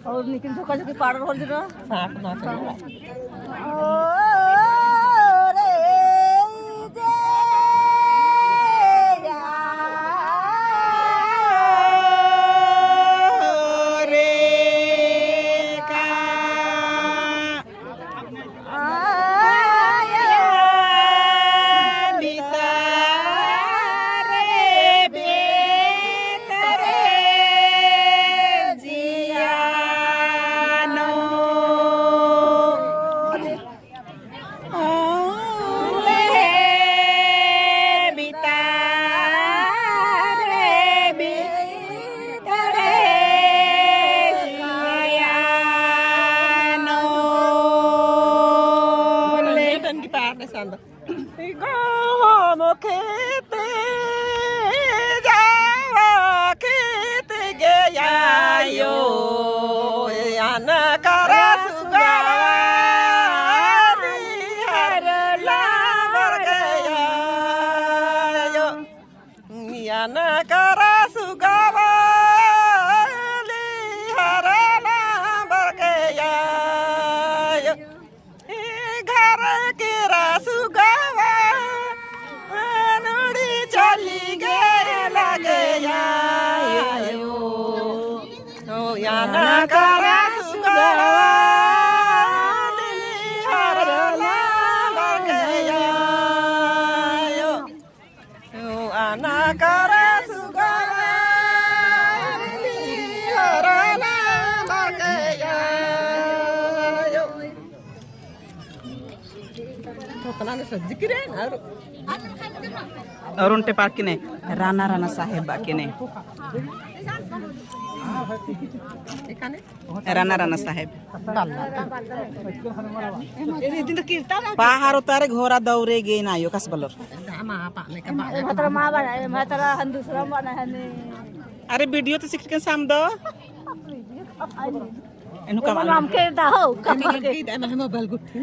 और निकिन झोका झोकी powder hole दिरो साठ ना अरुण टेपार किने राणा राणा साहेब बाकिने राणा राणा साहेब पहाड़ उतारे घोड़ा दौरे गे ना यो कस बलर अरे वीडियो तो सिख के साम दो एनु कमाल नाम के दा हो मोबाइल गुठी